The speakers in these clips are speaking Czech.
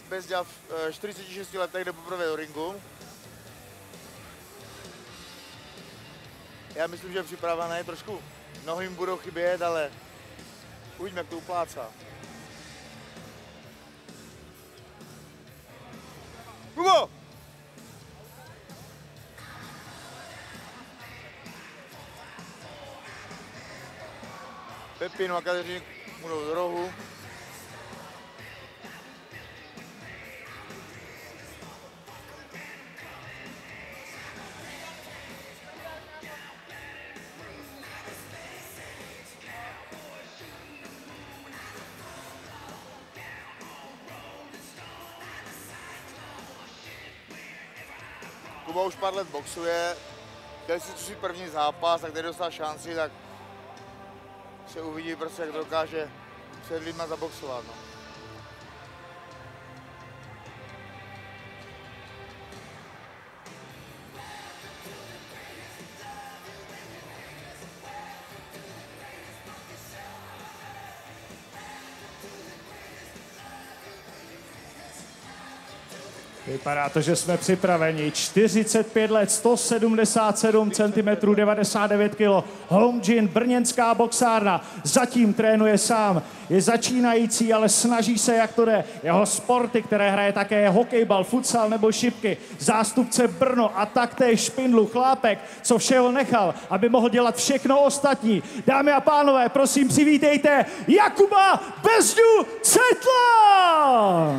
Bezďa v 46 letech jde poprvé do ringu. Já myslím, že je připravený, trošku nohy mu budou chybět, ale uvidíme, jak to uplácá. Kubo! Pepino a Kateřin budou do rohu. Kuba už pár let boxuje, chtěl si zkusit první zápas, tak tady dostal šanci, tak se uvidí prostě, jak dokáže před lidma zaboxovat. No. Vypadá to, že jsme připraveni. 45 let, 177 cm, 99 kg. Home Gym, brněnská boxárna. Zatím trénuje sám. Je začínající, ale snaží se, jak to jde. Jeho sporty, které hraje také hokejbal, futsal nebo šipky. Zástupce Brno a taktéž Špindlu, chlápek, co všeho nechal, aby mohl dělat všechno ostatní. Dámy a pánové, prosím, přivítejte Jakuba Bezďu Cetla!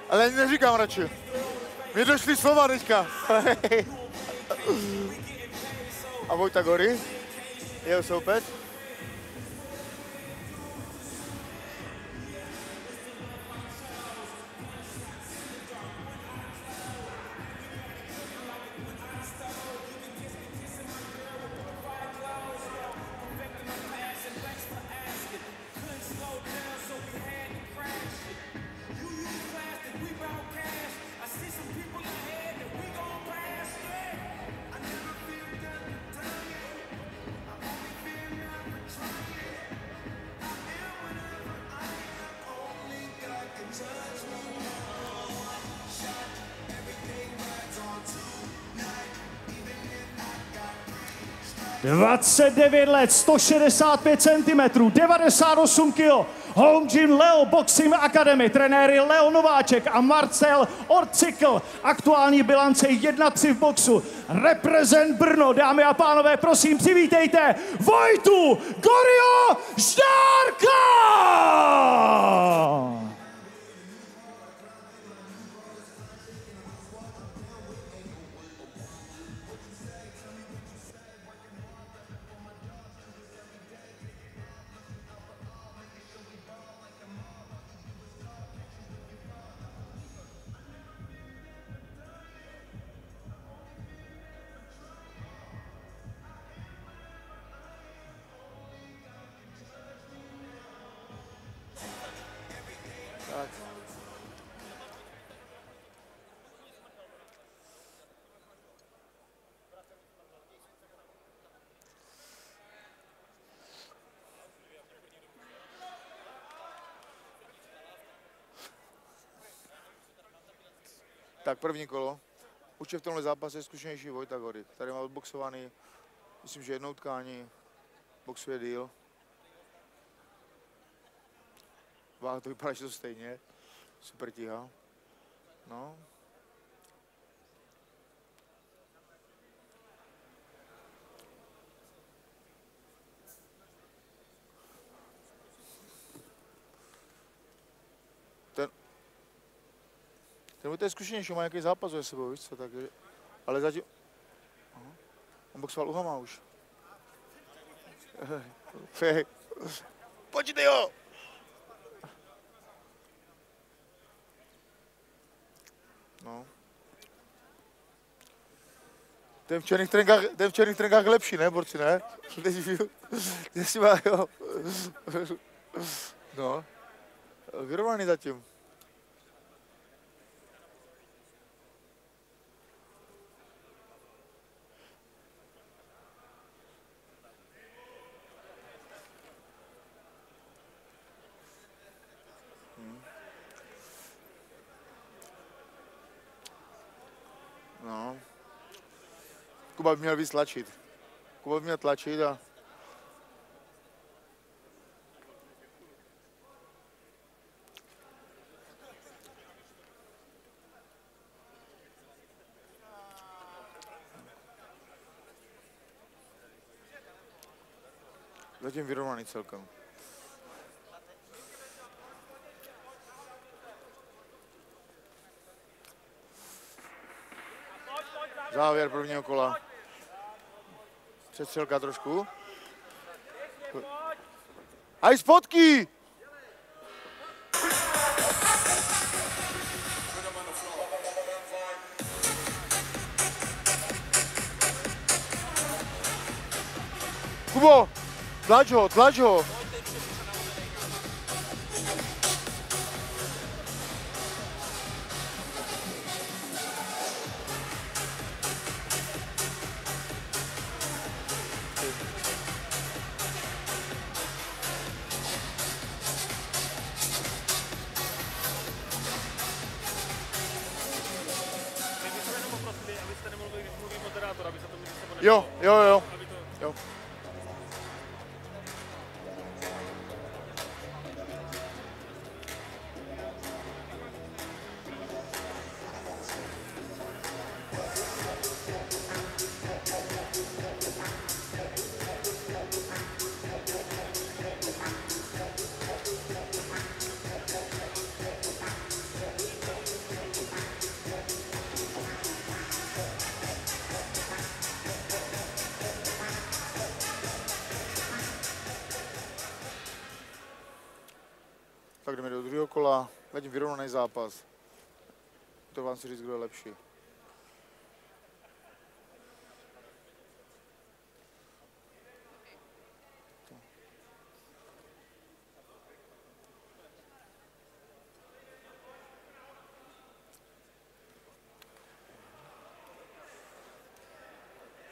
Ale neříkám radši. Mně došly slova teďka. A Vojta Gory, jeho soupeř. ...29 let, 165 cm, 98 kg. Home Gym Leo Boxing Academy, trenéry Leo Nováček a Marcel Orcikl. Aktuální bilance 1-3 v boxu. Reprezent Brno, dámy a pánové, prosím, přivítejte Vojtu Gorio Ždárka! Tak první kolo. Už je v tomhle zápase zkušenější Vojta Gory, který má odboxovaný, myslím, že jedno utkání, boxuje díl. Váha to vypadá, že to stejně. Super tíha. No. Ten je zkušenější, má nějaký zápas za sebou, víš co, tak, ale zatím... Aha. On boxoval u Hama už. Počítej ho! No. Ten v černých trenkách je lepší, ne, borci, ne? Teď si má, jo. No, vyrovnaný zatím. No. Kuba by měl víc tlačit. Kuba by měl tlačit a... Zatím vyrovnaný celkem. Závěr prvního kola. Přestřelka trošku. A i spotky! Kubo, tlač ho. Jo. Tak jdeme do druhého kola, zatím vyrovnaný zápas. To vám si říct, kdo je lepší.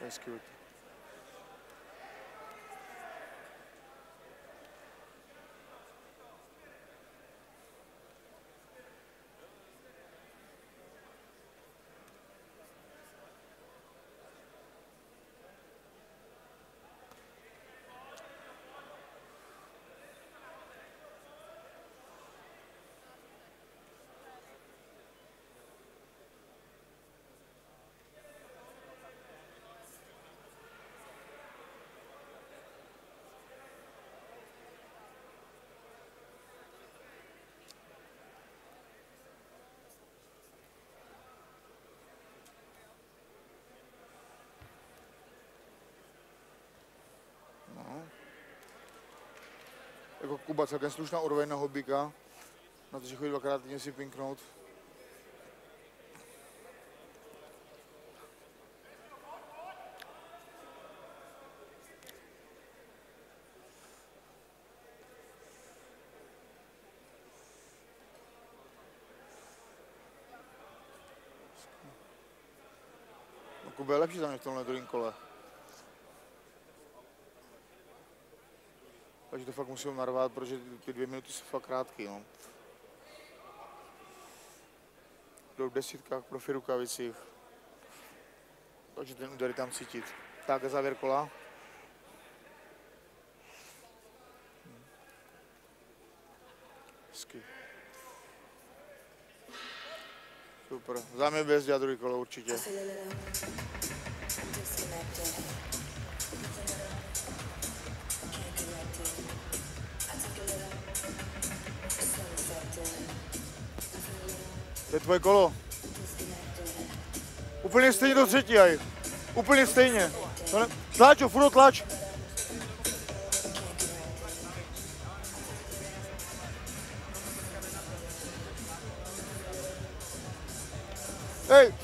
Hezky. Jako Kuba celkem slušná úroveň na hobíka, na to, že chodí dvakrát týdně si pinknout. No, Kuba je lepší za mě v tomhle druhém kole. Takže to fakt musím narvat, protože ty 2 minuty jsou fakt krátký, no. Jdou v desítkách, profi rukavicích. Takže ten úder je tam cítit. Tak, závěr kola. Hezky. Super. Za mě bez dělat druhý kolo určitě. To je tvoje kolo. Úplně stejně do třetí, aj. Úplně stejně. Tlač ho, furt tlač. Hej.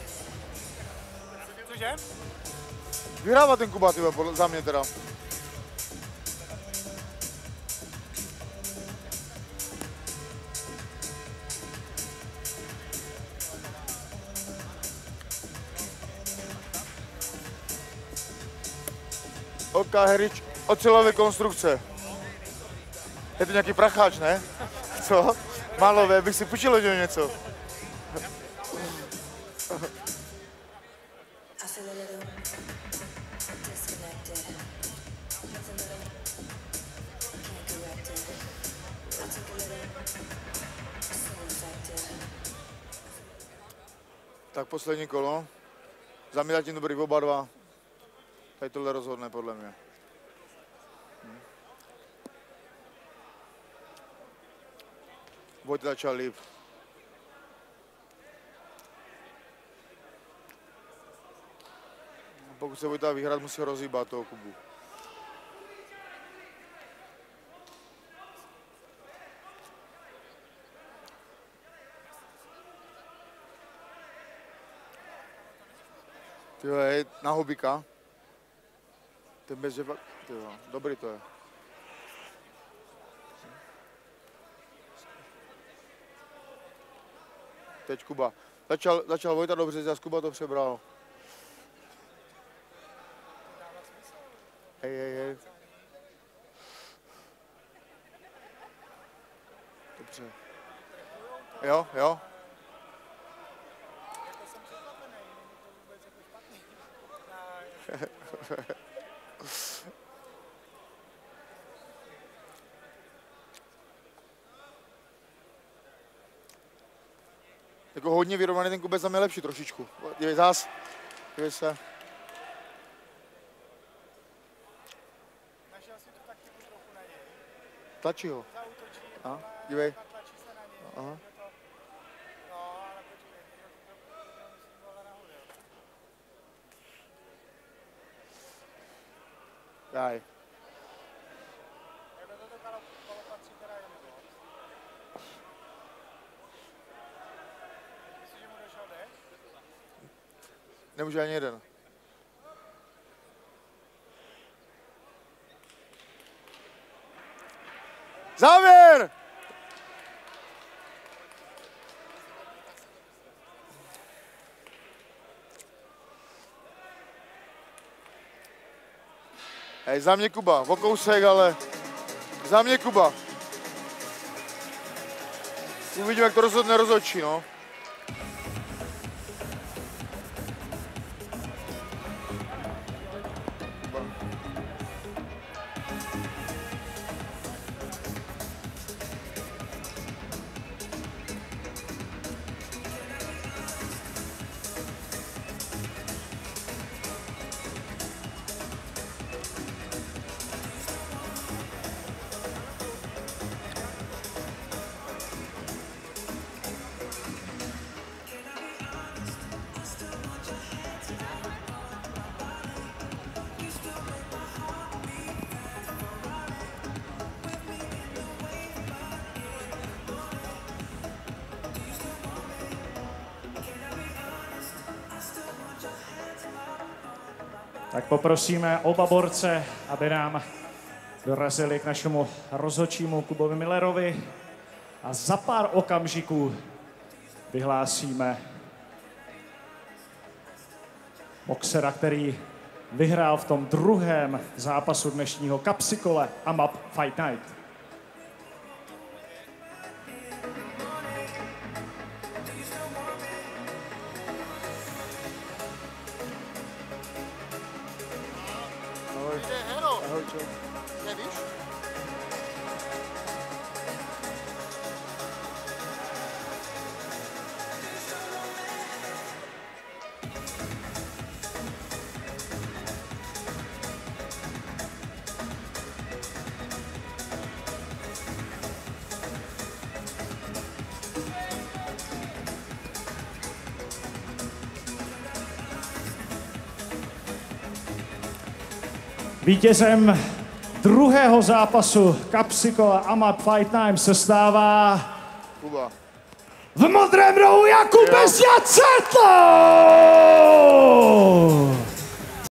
Cože? Vyhrává ten Kuba, tyhle, za mě teda. OK, Herič, ocelové konstrukce. Je to nějaký pracháč, ne? Co? Málové, bych si půjčil od něho něco. Tak poslední kolo. Za mě zatím dobrý oba dva. Tady tohle rozhodne podle mě. Vojta začal líp. Pokud se Vojta vyhrát, musí rozhýbat toho Kubu. Tyjo, je na hobíka. Ten bez žeba... Tyjo, dobrý to je. Teď Kuba. Začal Vojta dobře, zase Kuba to přebral. Hej. Dobře. Jo. Jako hodně vyrovnaný ten Kubec, za mě lepší trošičku. Dívej zás. Dívej se. Našel si tu taktiku trochu na něj. Tlačí ho. Zautočí. Aha, dívej. Tlačí se na něj. Aha. No, ale počkej, musím tohle nahoře. Daj. Jak do toho kolo patří teda jen to. Myslíš, že mu došel dech? Nemůže ani jeden. Závěr! Hej, za mě Kuba, o kousek, ale za mě Kuba. Uvidíme, jak to rozhodne rozhodčí, no. Tak poprosíme oba borce, aby nám dorazili k našemu rozhodčímu Kubovi Millerovi a za pár okamžiků vyhlásíme boxera, který vyhrál v tom druhém zápasu dnešního kapsikole AMAP Fight Night. Ahoj, čau. Nevíš? Vítězem druhého zápasu kapsikola AMAP Fight Night se stává Kuba. v modrém rohu Jakub Bezjacetl!